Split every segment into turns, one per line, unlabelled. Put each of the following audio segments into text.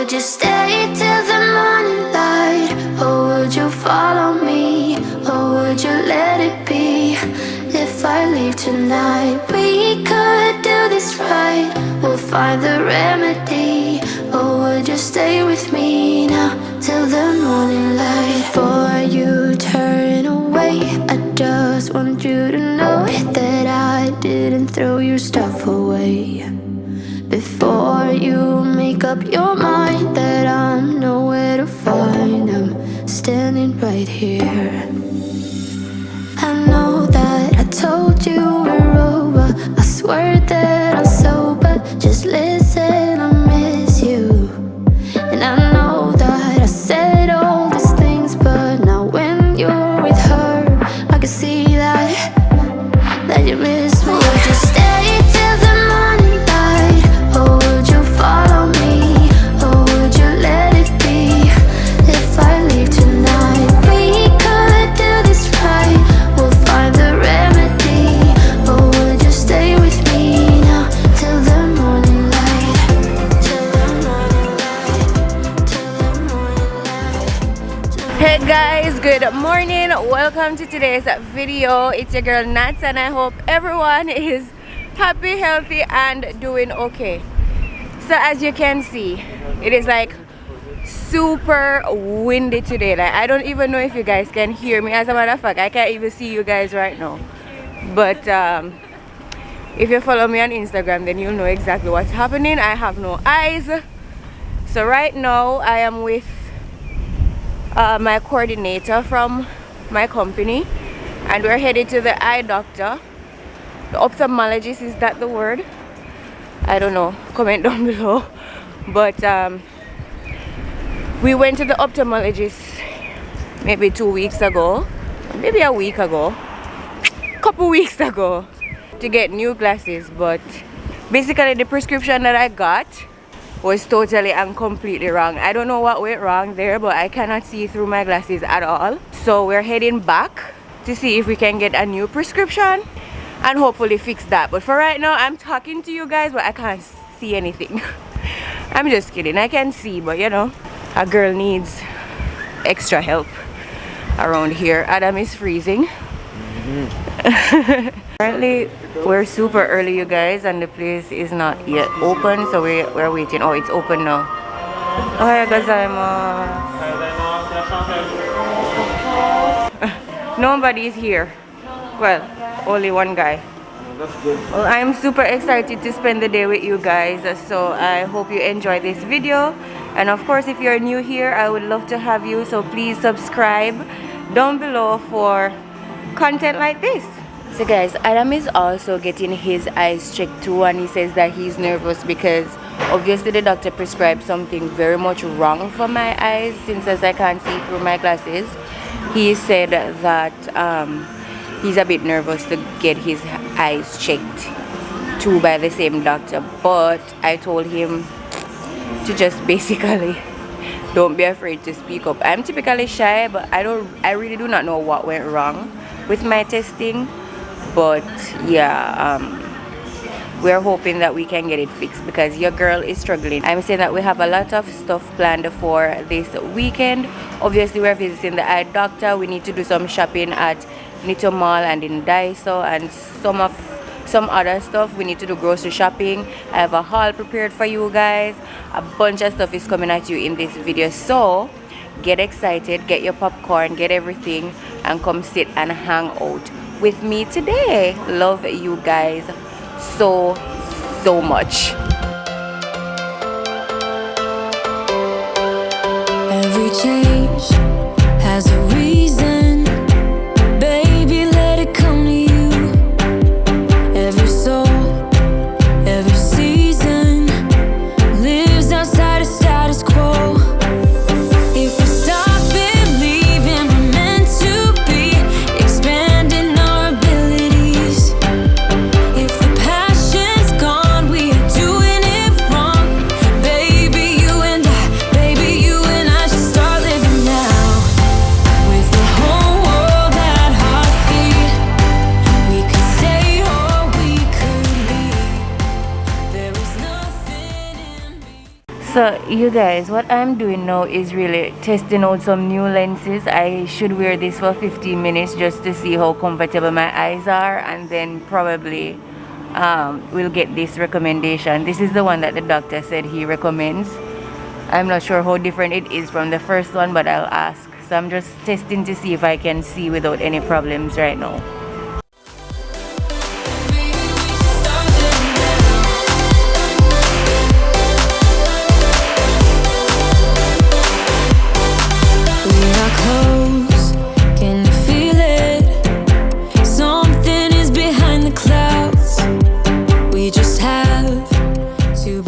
would you stay till the morning light? Or would you follow me? Or would you let it be? If I leave tonight, we could do this right. We'll find the remedy. Or would you stay with me now till the morning light? Before you turn away, I just want you to know that I didn't throw your stuff away. Before you make up your mind that I'm nowhere to find, I'm standing right here. I know that I told you we're over. I swear that I'm sober. Just listen, I miss you. And I know that I said all these things, but now when you're with her, I can see that you miss me. Would you stay till the morning light? Or would you follow me? Or would you let it be? If I leave tonight, we could do this right. We'll find the remedy. Or would you stay with me now till the morning light? Till the morning light. Till the morning light.
Hey guys, good morning. Welcome to today's video. It's your girl Nats, and I hope everyone is happy, healthy, and doing okay. So as you can see, it is like super windy today. Like, I don't even know if you guys can hear me. As a matter of fact, I can't even see you guys right now. But if you follow me on Instagram, then you'll know exactly what's happening. I have no eyes. So right now I am with my coordinator from my company, and we're headed to the eye doctor, the ophthalmologist. Is that the word? I don't know, comment down below. But we went to the ophthalmologist maybe 2 weeks ago, maybe a week ago, couple weeks ago, to get new glasses. But basically the prescription that I got was totally and completely wrong. I don't know what went wrong there, but I cannot see through my glasses at all. So we're heading back to see if we can get a new prescription and hopefully fix that. But for right now, I'm talking to you guys, but I can't see anything. I'm just kidding, I can see, but you know, a girl needs extra help around here. Adam is freezing. Apparently we're super early, you guys, and the place is not yet open, so we're waiting. Oh, it's open now. Ohayou gozaimasu. Nobody is here. Well, only one guy.
That's good.
Well, I'm super excited to spend the day with you guys, so I hope you enjoy this video. And of course, if you're new here, I would love to have you, so please subscribe down below for content like this. So guys, Adam is also getting his eyes checked too, and he says that he's nervous because obviously the doctor prescribed something very much wrong for my eyes, since as I can't see through my glasses. He said that he's a bit nervous to get his eyes checked too by the same doctor, but I told him to just basically don't be afraid to speak up. I'm typically shy, but I really do not know what went wrong with my testing. But yeah, we're hoping that we can get it fixed because your girl is struggling. I'm saying that we have a lot of stuff planned for this weekend. Obviously, we're visiting the eye doctor. We need to do some shopping at Nito Mall and in Daiso, and some other stuff. We need to do grocery shopping. I have a haul prepared for you guys. A bunch of stuff is coming at you in this video, so get excited, get your popcorn, get everything, and come sit and hang out with me today. Love you guys so much.
Every change has a reason, baby, let it come to you. Every soul, every season lives outside of status quo. If we stop believing we're meant to be, expanding our abilities. If the passion's gone, we are doing it wrong. Baby, you and I should start living
So you guys, what I'm doing now is really testing out some new lenses. I should wear this for 15 minutes just to see how comfortable my eyes are, and then probably we'll get this recommendation. This is the one that the doctor said he recommends. I'm not sure how different it is from the first one, but I'll ask. So I'm just testing to see if I can see without any problems right now.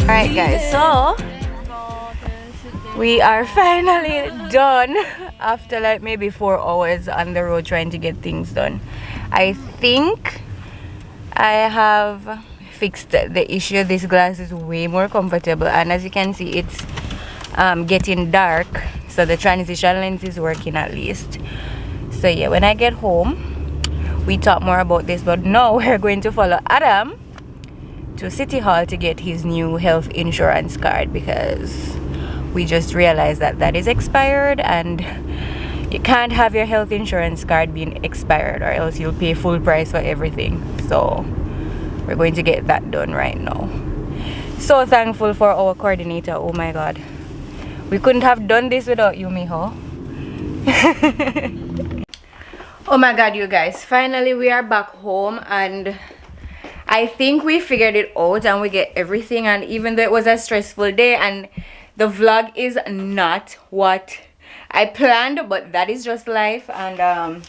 Alright guys, so we are finally done after like maybe 4 hours on the road trying to get things done. I think I have fixed the issue. This glass is way more comfortable, and as you can see, it's getting dark, so the transition lens is working at least. So yeah, when I get home we talk more about this, but now we're going to follow Adam to City Hall to get his new health insurance card, because we just realized that that is expired, and you can't have your health insurance card being expired or else you'll pay full price for everything. So we're going to get that done right now. So thankful for our coordinator. Oh my god, we couldn't have done this without you, Miho. Oh my god, you guys, finally we are back home, and I think we figured it out and we get everything. And even though it was a stressful day and the vlog is not what I planned, but that is just life, and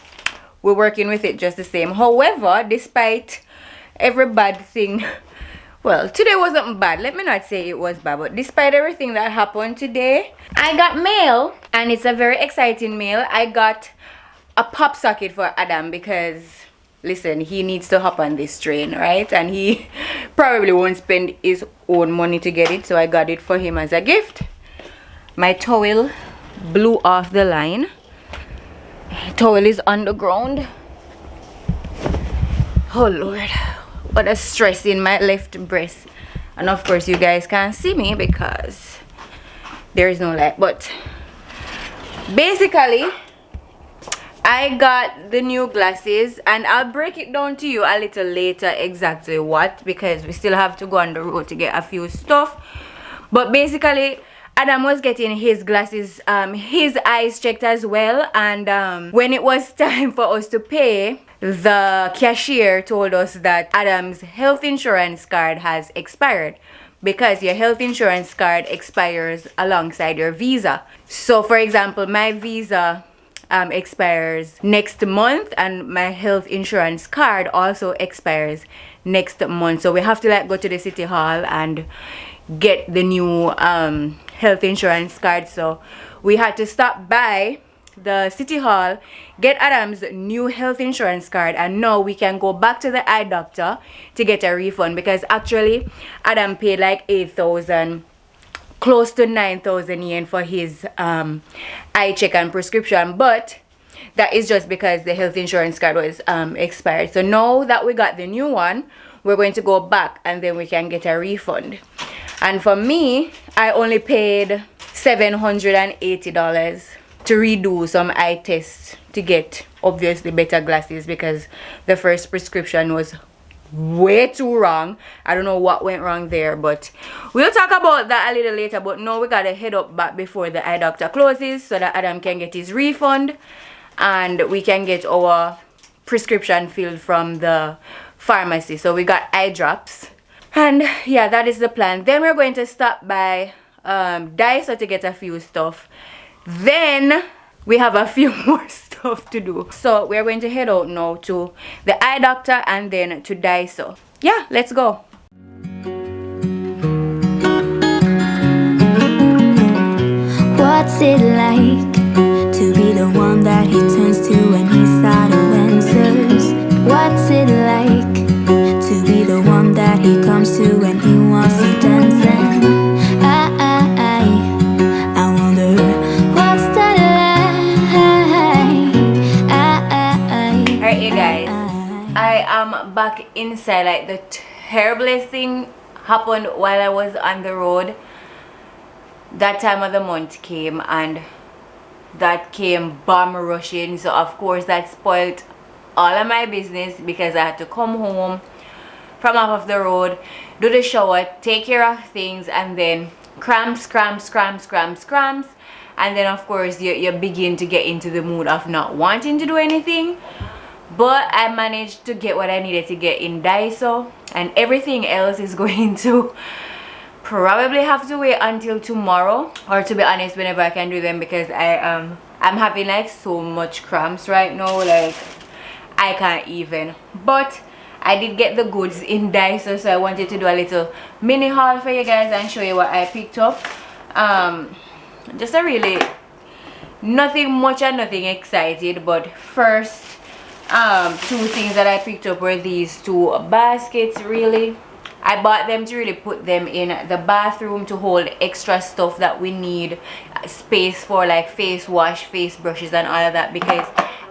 we're working with it just the same. However, despite every bad thing, well, today wasn't bad, let me not say it was bad, but despite everything that happened today, I got mail, and it's a very exciting mail. I got a pop socket for Adam because listen, he needs to hop on this train, right? And he probably won't spend his own money to get it, so I got it for him as a gift. My towel blew off the line. Towel is on the ground. Oh Lord, what a stress in my left breast. And of course you guys can't see me because there is no light, but basically I got the new glasses, and I'll break it down to you a little later exactly what, because we still have to go on the road to get a few stuff. But basically Adam was getting his glasses, his eyes checked as well, and when it was time for us to pay, the cashier told us that Adam's health insurance card has expired, because your health insurance card expires alongside your visa. So for example, my visa expires next month, and my health insurance card also expires next month, so we have to like go to the City Hall and get the new health insurance card. So we had to stop by the City Hall, get Adam's new health insurance card, and now we can go back to the eye doctor to get a refund, because actually Adam paid like 8,000, close to 9,000 yen for his eye check and prescription, but that is just because the health insurance card was expired. So now that we got the new one, we're going to go back and then we can get a refund. And for me, I only paid $780 to redo some eye tests to get obviously better glasses, because the first prescription was way too wrong. I don't know what went wrong there, but we'll talk about that a little later. But now we gotta head up back before the eye doctor closes so that Adam can get his refund and we can get our prescription filled from the pharmacy. So we got eye drops, and yeah, that is the plan. Then we're going to stop by Daiso to get a few stuff. Then we have a few more stuff to do, so we're going to head out now to the eye doctor and then to Daiso. Yeah, let's go.
What's it like to be the one that he turns to when he's out of answers? What's it like to be the one that he comes to when he wants to dance? And I wonder what's that like.
Alright you guys, I am back inside. Like, the terriblest thing happened while I was on the road. that time of the month came, and that came bomb rushing, so of course that spoiled all of my business because I had to come home from off of the road, do the shower, take care of things, and then cramps, and then of course you begin to get into the mood of not wanting to do anything. But I managed to get what I needed to get in Daiso, and everything else is going to probably have to wait until tomorrow, or to be honest, whenever I can do them, because I'm having like so much cramps right now, like I can't even. But I did get the goods in Daiso, so I wanted to do a little mini haul for you guys and show you what I picked up. Just a really nothing much and nothing excited, but first two things that I picked up were these two baskets. Really, I bought them to really put them in the bathroom to hold extra stuff that we need space for, like face wash, face brushes, and all of that, because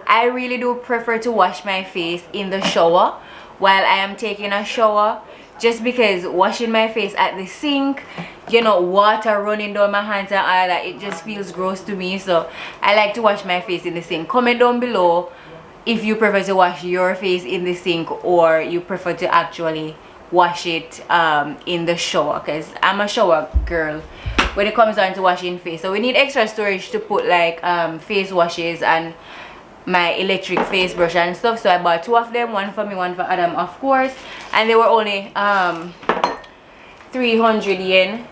I really do prefer to wash my face in the shower while I am taking a shower, just because washing my face at the sink, you know, water running down my hands and all that, it just feels gross to me. So I like to wash my face in the sink. Comment down below if you prefer to wash your face in the sink, or you prefer to actually wash it in the shower, because I'm a shower girl when it comes down to washing face. So we need extra storage to put like face washes and my electric face brush and stuff, so I bought two of them, one for me, one for Adam, of course, and they were only 300 yen,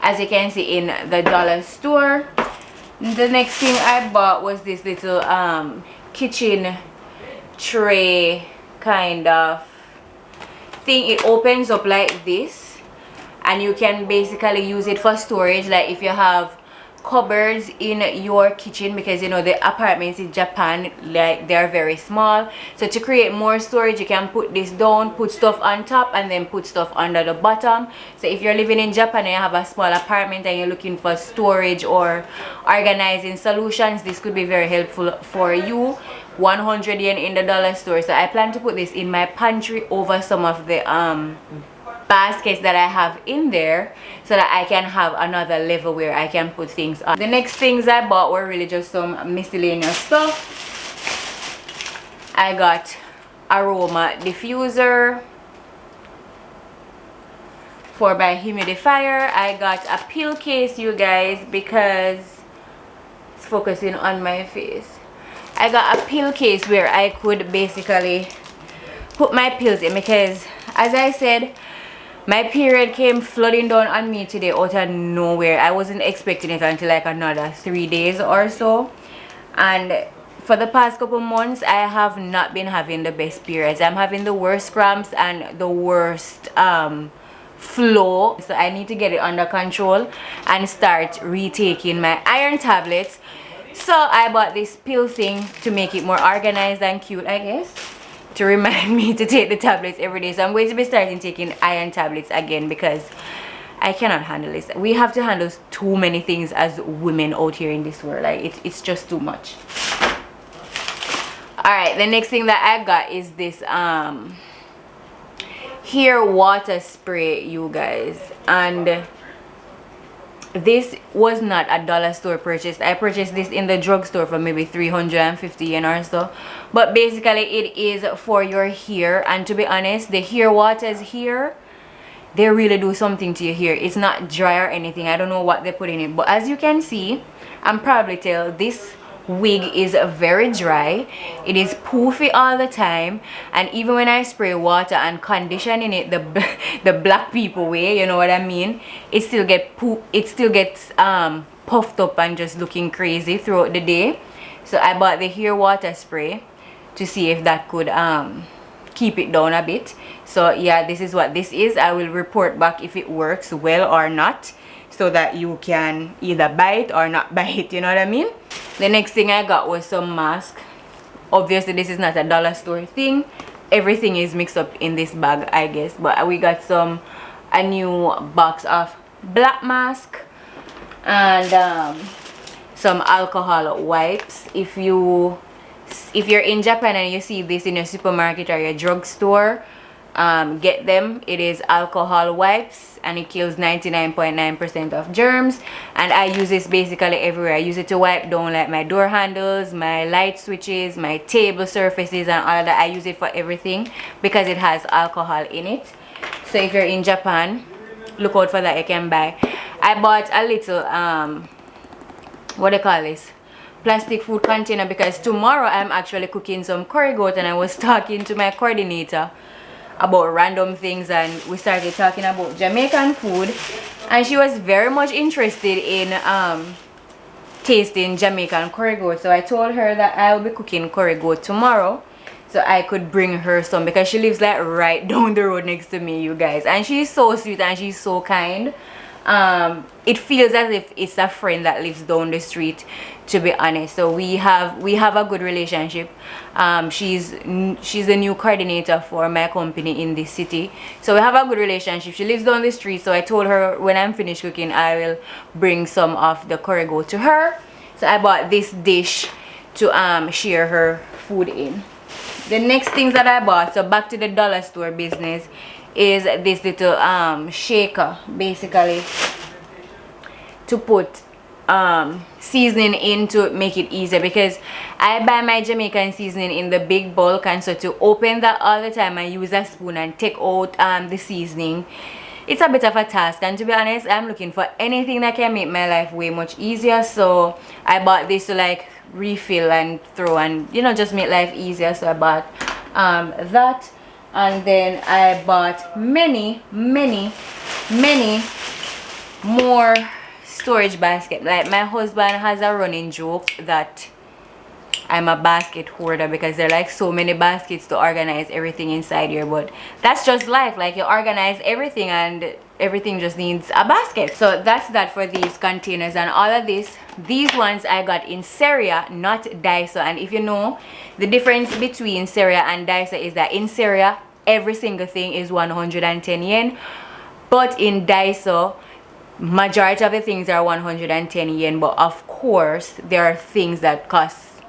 as you can see, in the dollar store. The next thing I bought was this little kitchen tray kind of thing. It opens up like this, and you can basically use it for storage, like if you have cupboards in your kitchen, because you know the apartments in Japan, like they're very small, so to create more storage you can put this down, put stuff on top, and then put stuff under the bottom. So if you're living in Japan and you have a small apartment and you're looking for storage or organizing solutions, this could be very helpful for you. 100 yen in the dollar store. So I plan to put this in my pantry over some of the baskets that I have in there, so that I can have another level where I can put things on. The next things I bought were really just some miscellaneous stuff. I got aroma diffuser for my humidifier. I got a pill case, you guys, because it's focusing on my face. I got a pill case where I could basically put my pills in, because as I said, my period came flooding down on me today out of nowhere. I wasn't expecting it until like another 3 days or so, and for the past couple months I have not been having the best periods. I'm having the worst cramps and the worst flow, so I need to get it under control and start retaking my iron tablets. So I bought this pill thing to make it more organized and cute, I guess, to remind me to take the tablets every day. So I'm going to be starting taking iron tablets again, because I cannot handle this. We have to handle too many things as women out here in this world. Like it's just too much. Alright, the next thing that I got is this hair water spray, you guys, and this was not a dollar store purchase. I purchased this in the drugstore for maybe 350 yen or so, but basically it is for your hair. And to be honest, the hair waters here, they really do something to your hair. It's not dry or anything. I don't know what they put in it, but as you can see, I'm probably tell, this wig is very dry. It is poofy all the time, and even when I spray water and condition in it the black people way, you know what I mean, it still gets puffed up and just looking crazy throughout the day. So I bought the hair water spray to see if that could keep it down a bit. So yeah, this is what this is. I will report back if it works well or not, so that you can either buy it or not buy it, you know what I mean. The next thing I got was some mask. Obviously this is not a dollar store thing. Everything is mixed up in this bag, I guess. But we got a new box of black mask and some alcohol wipes. If you're in Japan and you see this in your supermarket or your drugstore, get them. It is alcohol wipes, and it kills 99.9% of germs. And I use this basically everywhere. I use it to wipe down like my door handles, my light switches, my table surfaces, and all of that. I use it for everything because it has alcohol in it. So if you're in Japan, look out for that. You can buy. I bought a little what do you call this, plastic food container, because tomorrow I'm actually cooking some curry goat, and I was talking to my coordinator about random things, and we started talking about Jamaican food, and she was very much interested in tasting Jamaican curry goat. So I told her that I'll be cooking curry goat tomorrow, so I could bring her some, because she lives like right down the road next to me, you guys, and she's so sweet and she's so kind. It feels as if it's a friend that lives down the street, to be honest. So we have a good relationship. She's the new coordinator for my company in this city, so we have a good relationship. She lives down the street, so I told her when I'm finished cooking I will bring some of the curry goat to her. So I bought this dish to share her food in. The next things that I bought, so back to the dollar store business, is this little shaker, basically to put seasoning in to make it easier, because I buy my Jamaican seasoning in the big bulk, and so to open that all the time I use a spoon and take out the seasoning, it's a bit of a task. And to be honest, I'm looking for anything that can make my life way much easier. So I bought this to like refill and throw, and you know, just make life easier. So I bought that. And then I bought many more storage baskets. Like, my husband has a running joke that I'm a basket hoarder, because there are like so many baskets to organize everything inside here. But that's just life. Like, you organize everything and everything just needs a basket. So that's that for these containers. And all of these ones I got in Seria, not Daiso. And if you know, the difference between Seria and Daiso is that in Seria every single thing is 110 yen, but in Daiso majority of the things are 110 yen. But of course there are things that cost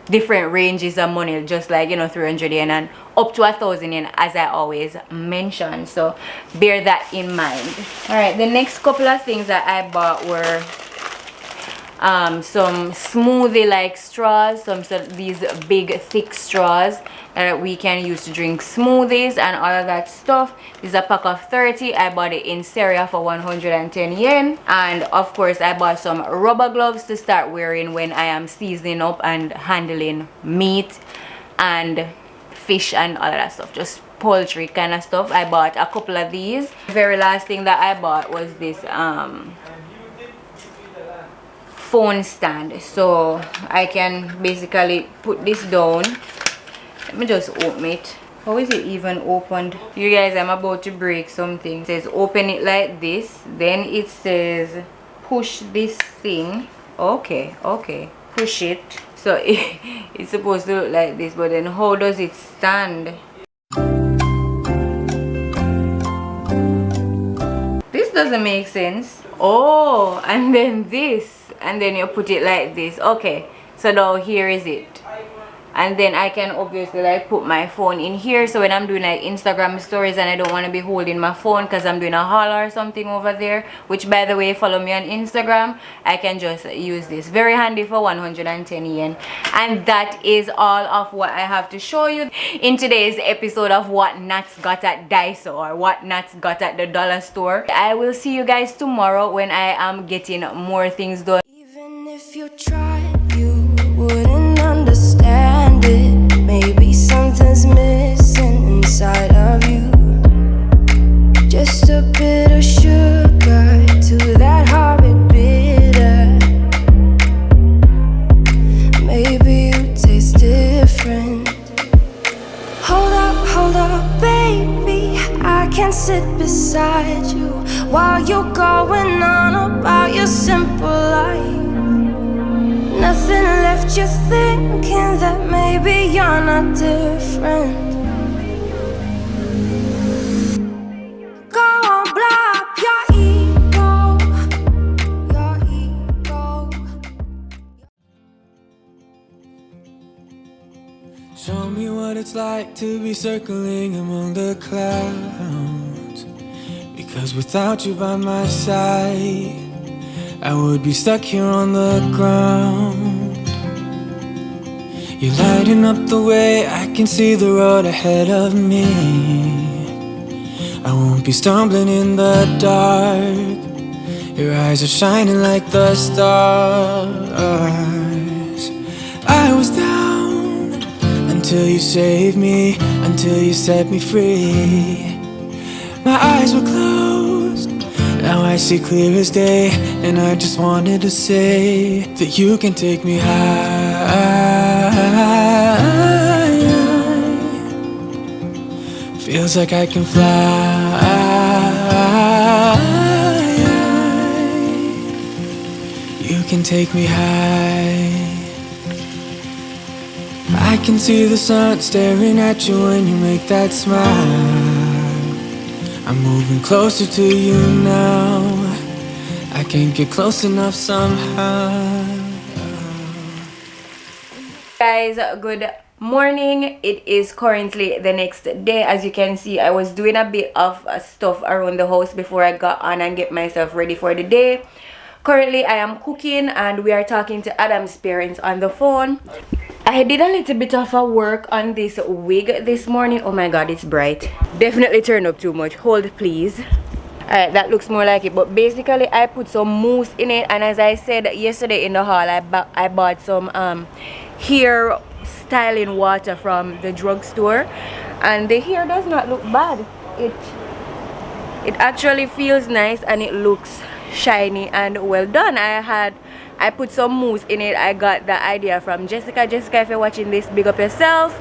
different ranges of money, just like, you know, 300 yen and up to 1,000 yen, as I always mention. So bear that in mind. All right, the next couple of things that I bought were some smoothie like straws, these big thick straws that we can use to drink smoothies and all of that stuff. This is a pack of 30. I bought it in Seria for 110 yen. And of course I bought some rubber gloves to start wearing when I am seasoning up and handling meat and fish and all of that stuff, just poultry kind of stuff. I bought a couple of these. The very last thing that I bought was this phone stand, so I can basically put this down. Let me just open it. How is it even opened? You guys, I'm about to break something. It says open it like this, then it says push this thing. Okay, push it. So it's supposed to look like this, but then how does it stand? This doesn't make sense. Oh, and then this, and then you put it like this. Okay, so now here is it. And then I can obviously like put my phone in here, so when I'm doing like Instagram stories and I don't want to be holding my phone because I'm doing a haul or something over there, which by the way, follow me on Instagram, I can just use this. Very handy for 110 yen. And that is all of what I have to show you in today's episode of what Nats got at Daiso, or what Nats got at the dollar store. I will see you guys tomorrow when I am getting more things done.
Even if you tried, you wouldn't understand it. Maybe something's missing inside of you. Just a bit of sugar to that horrid bitter. Maybe you taste different. Hold up, baby. I can sit beside you while you're going on about your simple life. Nothing left you thinking that maybe you're not different. Go on, blow up your ego, your ego.
Show me what it's like to be circling among the clouds. 'Cause without you by my side, I would be stuck here on the ground. You're lighting up the way, I can see the road ahead of me. I won't be stumbling in the dark. Your eyes are shining like the stars. I was down until you saved me, until you set me free. My eyes were closed, now I see clear as day. And I just wanted to say that you can take me high. Feels like I can fly. You can take me high. I can see the sun staring at you when you make that smile. I'm moving closer to you now. I can't get close enough somehow.
Guys, good morning. It is currently the next day. As you can see, I was doing a bit of stuff around the house before I got on and get myself ready for the day. Currently I am cooking and we are talking to Adam's parents on the phone. I did a little bit of a work on this wig this morning. Oh my god, it's bright. Definitely turned up too much. Hold please. Alright, that looks more like it. But basically I put some mousse in it, and as I said yesterday in the haul, I bought some hair styling water from the drugstore, and the hair does not look bad. It actually feels nice and it looks shiny and well done. I put some mousse in it. I got the idea from Jessica. Jessica, if you're watching this, big up yourself.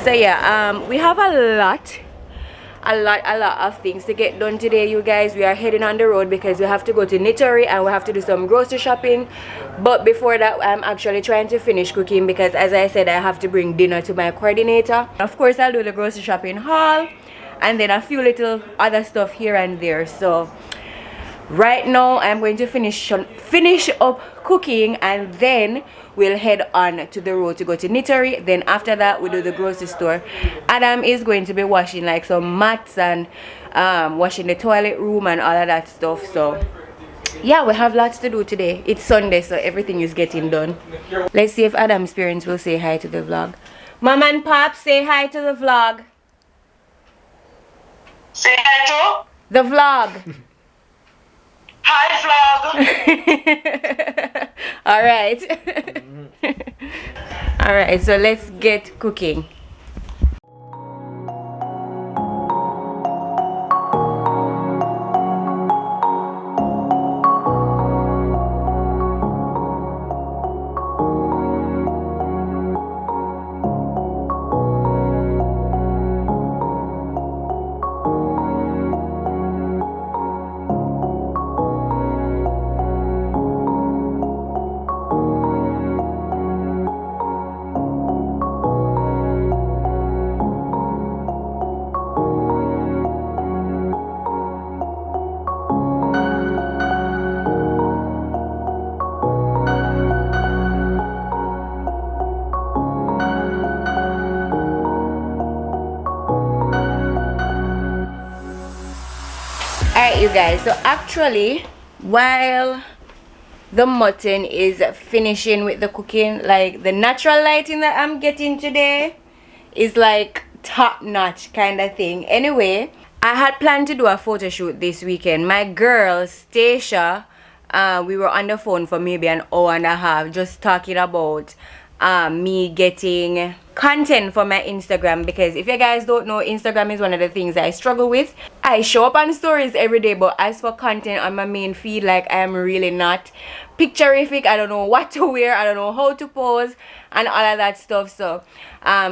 So yeah, we have a lot of things to get done today, you guys. We are heading on the road because we have to go to Nittery and we have to do some grocery shopping. But before that, I'm actually trying to finish cooking because, as I said, I have to bring dinner to my coordinator. Of course, I'll do the grocery shopping haul and then a few little other stuff here and there. So right now I'm going to finish up cooking, and then we'll head on to the road to go to Nittery. Then after that we do the grocery store. Adam is going to be washing like some mats and washing the toilet room and all of that stuff. So yeah, we have lots to do today. It's Sunday, so everything is getting done. Let's see if Adam's parents will say hi to the vlog. Mom and Pop, say hi to the vlog.
Say hi to
the vlog.
Hi vlog.
All right. All right, so let's get cooking. Alright, you guys, so actually while the mutton is finishing with the cooking, like the natural lighting that I'm getting today is like top notch kind of thing. Anyway, I had planned to do a photo shoot this weekend. My girl Stacia, we were on the phone for maybe an hour and a half just talking about me getting content for my Instagram, because if you guys don't know, Instagram is one of the things I struggle with. I show up on stories every day, but as for content on my main feed, like, I am really not picturific. I don't know what to wear, I don't know how to pose and all of that stuff. So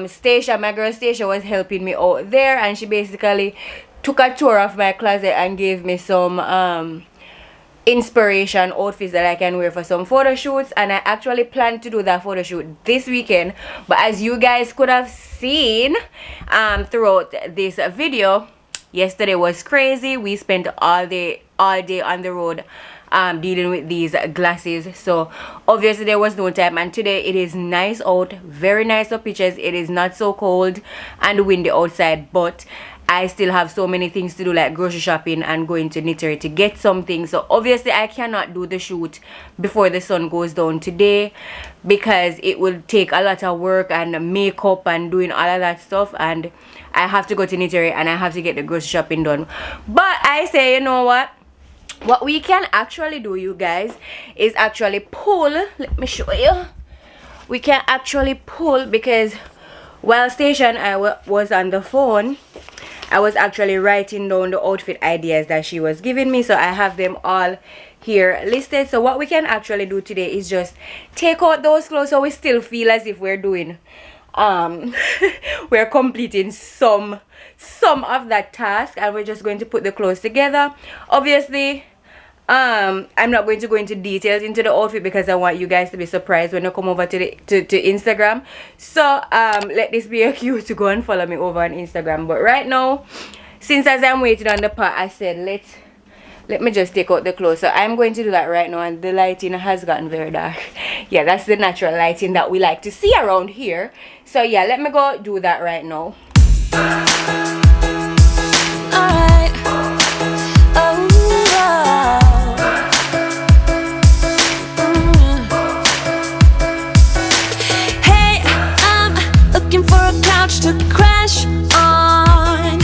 Stacia, my girl Stacia, was helping me out there, and she basically took a tour of my closet and gave me some inspiration outfits that I can wear for some photo shoots. And I actually planned to do that photo shoot this weekend, but as you guys could have seen throughout this video, yesterday was crazy. We spent all day on the road dealing with these glasses. So obviously there was no time, and today it is nice out, very nice for pictures. It is not so cold and windy outside, but I still have so many things to do, like grocery shopping and going to Knittery to get something. So obviously I cannot do the shoot before the sun goes down today, because it will take a lot of work and makeup and doing all of that stuff, and I have to go to Knittery and I have to get the grocery shopping done. But I say, you know what we can actually do, you guys, is actually pull. Let me show you. We can actually pull, because while station I was on the phone, I was actually writing down the outfit ideas that she was giving me. So I have them all here listed. So what we can actually do today is just take out those clothes, so we still feel as if we're doing we're completing some of that task, and we're just going to put the clothes together. Obviously I'm not going to go into details into the outfit, because I want you guys to be surprised when you come over to Instagram. So let this be a cue to go and follow me over on Instagram. But right now, since as I'm waiting on the part, I said let me just take out the clothes. So I'm going to do that right now, and the lighting has gotten very dark. Yeah, that's the natural lighting that we like to see around here. So yeah, let me go do that right now.
Alright. Oh, hey, I'm looking for a couch to crash on.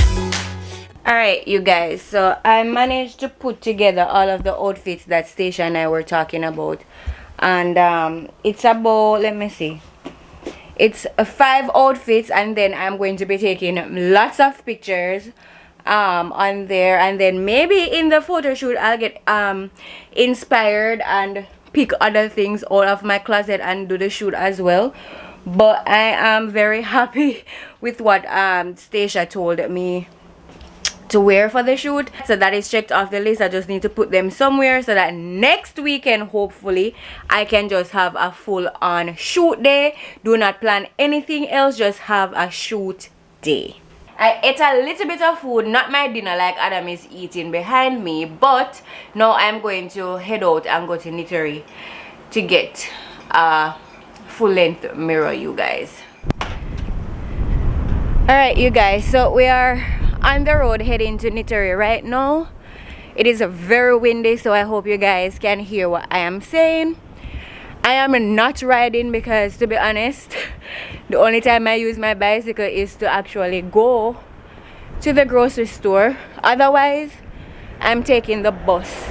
Alright, you guys, so I managed to put together all of the outfits that Stacia and I were talking about, and it's about, let me see, it's 5 outfits, and then I'm going to be taking lots of pictures on there, and then maybe in the photo shoot I'll get inspired and pick other things out of my closet and do the shoot as well. But I am very happy with what Stacia told me to wear for the shoot, so that is checked off the list. I just need to put them somewhere so that next weekend hopefully I can just have a full-on shoot day. Do not plan anything else, just have a shoot day. I ate a little bit of food, not my dinner like Adam is eating behind me, but now I'm going to head out and go to Knittery to get a full-length mirror, you guys. Alright, you guys, so we are on the road heading to Knittery right now. It is very windy, so I hope you guys can hear what I am saying. I am not riding because, to be honest, the only time I use my bicycle is to actually go to the grocery store. Otherwise, I'm taking the bus.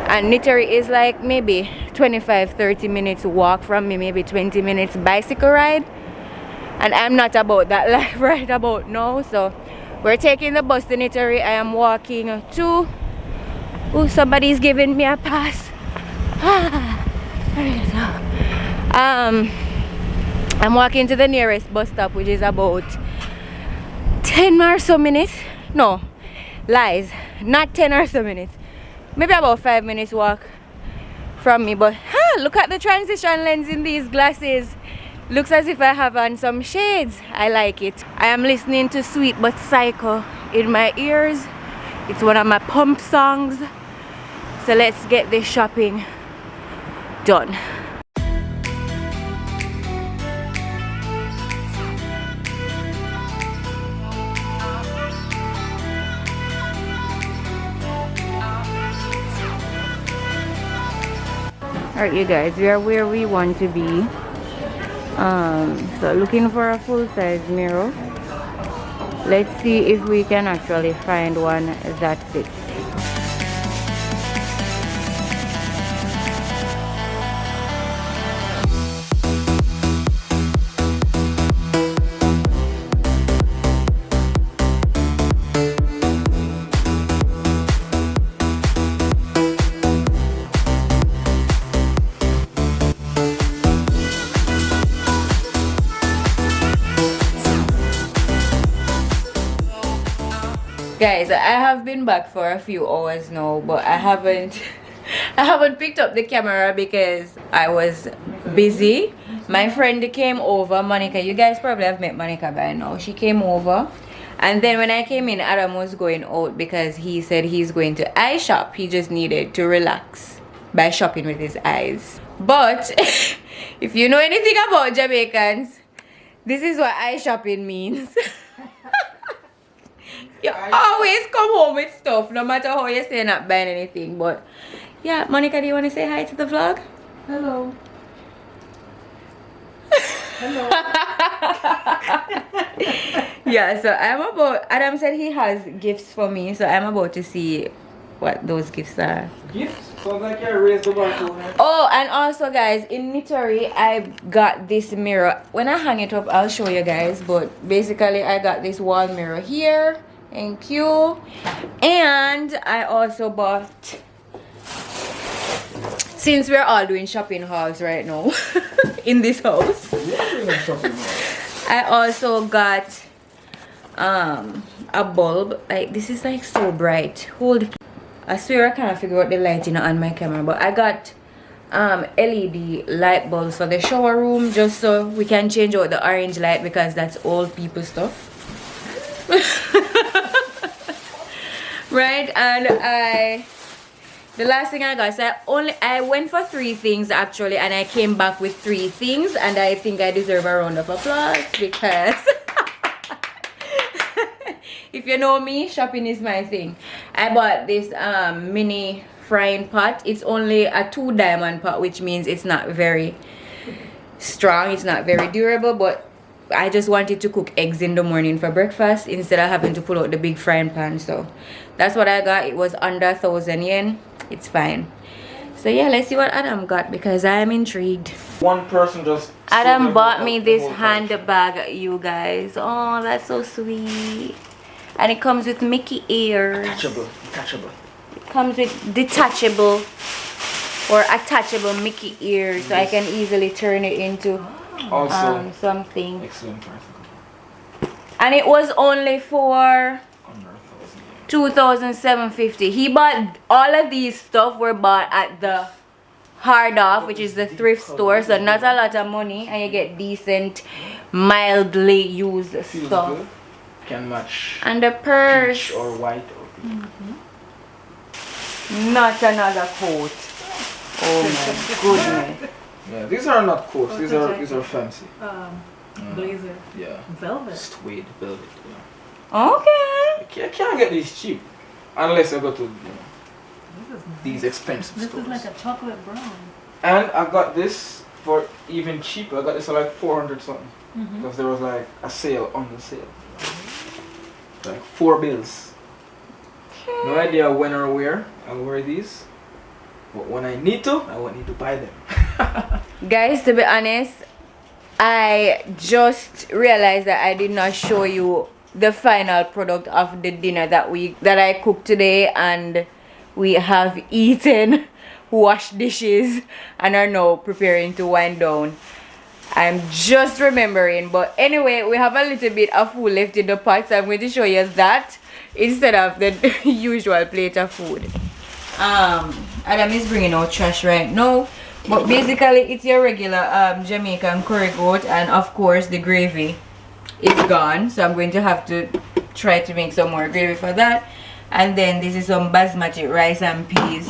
And Knittery is like maybe 25-30 minutes walk from me, maybe 20 minutes bicycle ride. And I'm not about that life right about now, so we're taking the bus to Knittery. I am walking to... Oh, somebody's giving me a pass. I'm walking to the nearest bus stop, which is about 10 or so minutes. No, lies. Not 10 or so minutes. Maybe about 5 minutes walk from me. But look at the transition lens in these glasses. Looks as if I have on some shades. I like it. I am listening to Sweet But Psycho in my ears. It's one of my pump songs. So let's get this shopping done. Alright, you guys, we are where we want to be. So looking for a full-size mirror. Let's see if we can actually find one that fits. Guys, I have been back for a few hours now, but I haven't picked up the camera because I was busy. My friend came over, Monica. You guys probably have met Monica by now. She came over And then when I came in, Adam was going out because he said he's going to eye shop. He just needed to relax by shopping with his eyes. But if you know anything about Jamaicans, this is what eye shopping means. You always come home with stuff, no matter how you say not buying anything. But yeah, Monica, do you want to say hi to the vlog?
Hello. Hello.
Yeah, so Adam said he has gifts for me, so I'm about to see what those gifts are.
Gifts? So like I raised the bar too.
Oh, and also guys, in Mittori, I got this mirror. When I hang it up, I'll show you guys, but basically I got this wall mirror here. Thank you. And I also bought, since we're all doing shopping hauls right now in this house, I also got a bulb. Like, this is like so bright. I swear I can't figure out the lighting on my camera, but I got LED light bulbs for the shower room, just so we can change out the orange light because that's old people stuff. Right? And the last thing I got, so I went for 3 things actually, and I came back with 3 things, and I think I deserve a round of applause because if you know me, shopping is my thing. I bought this mini frying pot. It's only a 2 diamond pot, which means it's not very strong, it's not very durable, but I just wanted to cook eggs in the morning for breakfast instead of having to pull out the big frying pan. So that's what I got. It was under 1,000 yen. It's fine. So yeah, let's see what Adam got because I'm intrigued.
One person just
Adam bought me this handbag, you guys. Oh, that's so sweet. And it comes with Mickey ears.
Detachable.
It comes with detachable or attachable Mickey ears, so I can easily turn it into
Also
something.
excellent price.
And it was only for 2,750. He bought all of these stuff were bought at the Hard Off, which is the thrift store, so not a lot of money, and you get decent, mildly used
Feels
stuff.
good. Can match
And the purse.
peach or white or pink.
Not another coat. Oh my goodness.
Yeah, these are not coats. These are fancy.
Blazer.
Yeah.
Velvet.
Suede velvet. Yeah.
Okay.
I can't get these cheap unless I go to
This is nice.
these expensive
This
stores.
is like a chocolate brown.
And I got this for even cheaper. I got this for like 400 something because there was like a sale on the sale. Like 4 bills. No idea when or where I'll wear these, but when I need to, I won't need to buy them.
Guys, to be honest, I just realized that I did not show you the final product of the dinner that I cooked today, and we have eaten, washed dishes, and are now preparing to wind down. I'm just remembering, but anyway, we have a little bit of food left in the pot, so I'm going to show you that instead of the usual plate of food. Adam is bringing out trash right now, but basically it's your regular Jamaican curry goat, and of course the gravy is gone, so I'm going to have to try to make some more gravy for that. And then this is some basmati rice and peas,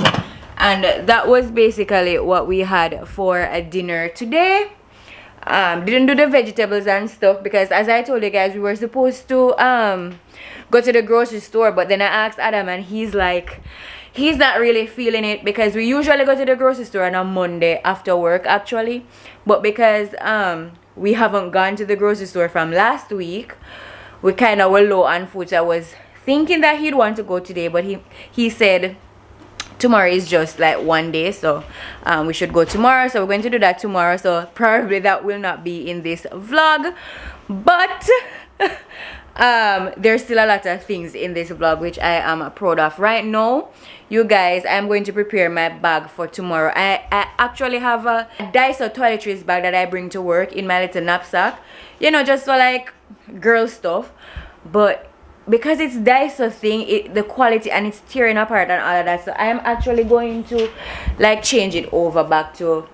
and that was basically what we had for a dinner today. Didn't do the vegetables and stuff because, as I told you guys, we were supposed to go to the grocery store, but then I asked Adam and he's like, he's not really feeling it because we usually go to the grocery store on a Monday after work actually, but because we haven't gone to the grocery store from last week, we kind of were low on food, so I was thinking that he'd want to go today, but he said tomorrow is just like one day, so we should go tomorrow, so we're going to do that tomorrow. So probably that will not be in this vlog, but there's still a lot of things in this vlog which I am proud of. Right now, you guys, I'm going to prepare my bag for tomorrow. I actually have a Daiso toiletries bag that I bring to work in my little knapsack, you know, just for like girl stuff, but because it's Daiso thing, the quality, and it's tearing apart and all of that, so I am actually going to like change it over back to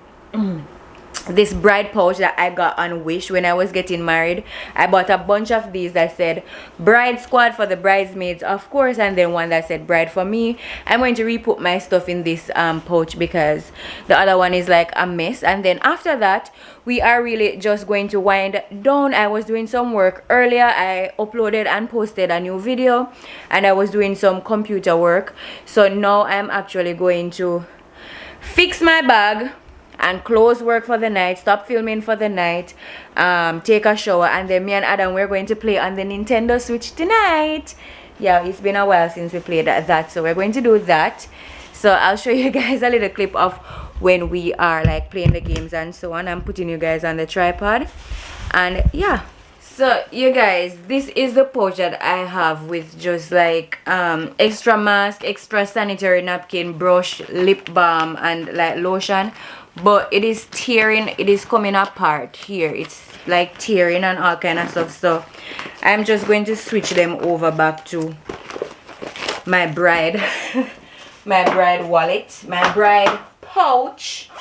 this bride pouch that I got on Wish when I was getting married. I bought a bunch of these that said bride squad for the bridesmaids, of course, and then one that said bride for me. I'm going to re-put my stuff in this pouch because the other one is like a mess. And then after that, we are really just going to wind down. I was doing some work earlier. I uploaded and posted a new video and I was doing some computer work. So now I'm actually going to fix my bag and close work for the night, stop filming for the night, take a shower, and then me and Adam, we're going to play on the Nintendo Switch tonight. Yeah, it's been a while since we played that, so we're going to do that. So I'll show you guys a little clip of when we are like playing the games and so on. I'm putting you guys on the tripod, and yeah. So you guys, this is the pouch that I have with just like extra mask, extra sanitary napkin, brush, lip balm, and like lotion. But it is tearing, it is coming apart here. It's like tearing and all kind of stuff. So I'm just going to switch them over back to my bride my bride wallet, my bride pouch.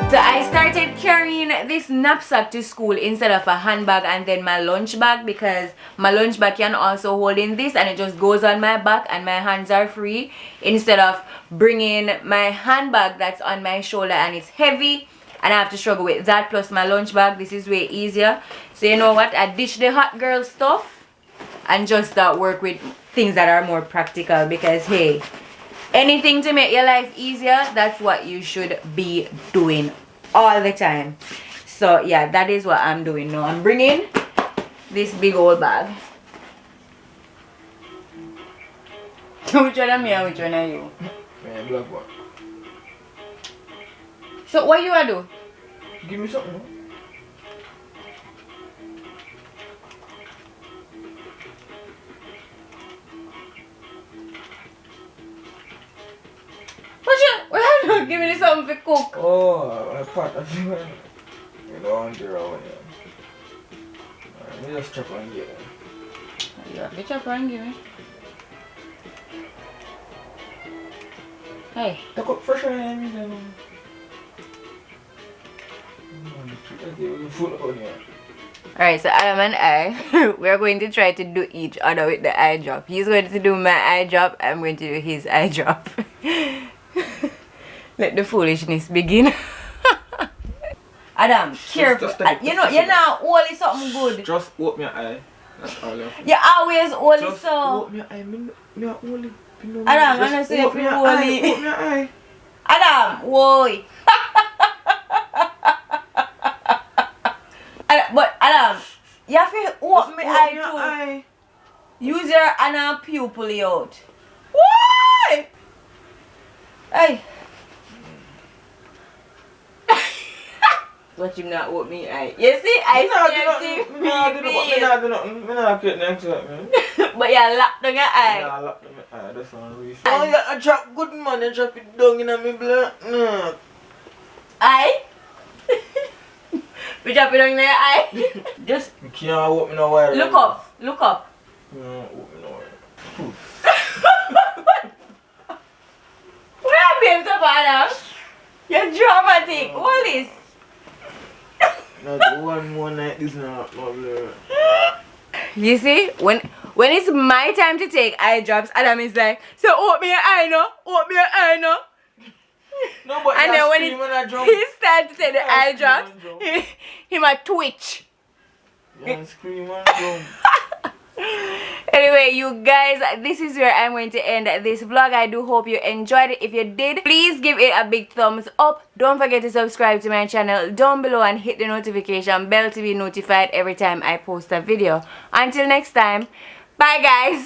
So I started carrying this knapsack to school instead of a handbag and then my lunch bag, because my lunch bag can also hold in this and it just goes on my back and my hands are free, instead of bringing my handbag that's on my shoulder and it's heavy and I have to struggle with that plus my lunch bag. This is way easier. So you know what, I ditch the hot girl stuff and just start work with things that are more practical, because hey, anything to make your life easier, that's what you should be doing all the time. So yeah, that is what I'm doing now. I'm bringing this big old bag. Which one am I and which one are you?
Man, black one.
So what you are do?
Give me something.
What you give me something to cook?
Oh, I pot of you. You don't want to around here. Alright, let me just chop and get it.
You have to chop and give me. Hey.
Take up fresh and meat and food on here.
Alright, so Adam and I, we're going to try to do each other with the eye drop. He's going to do my eye drop, I'm going to do his eye drop. Let the foolishness begin. Adam, careful. You know, you're not only something good.
Just open your eye. That's all you have to do.
You always only
Just
so.
open your eye. Me only.
Adam, I'm not saying if you only.
Open your eye.
Adam, whoa. But Adam, you have to open my eye too. Use your anal pupil out. Why? Hey. Watch him not open me eye. You see, I see him. But you locked on your eye.
Yeah, I locked on my eye. That's one reason. Oh, yeah, I drop good man. I drop it down in my blood. No.
Eye? We drop it on your eye. Just
You can't open no wire.
look up. Look up.
You can't open no wire.
Where are you, Savannah? You're dramatic. What is?
Not one more night. This not my blood.
You see, when it's my time to take eye drops, Adam is like, so open your eye now, open your eye now.
No, but
And then when
it's
it's time to take the eye drops, he might twitch.
and scream and jump.
Anyway, you guys, this is where I'm going to end this vlog. I do hope you enjoyed it. If you did, please give it a big thumbs up. Don't forget to subscribe to my channel down below and hit the notification bell to be notified every time I post a video. Until next time, bye guys.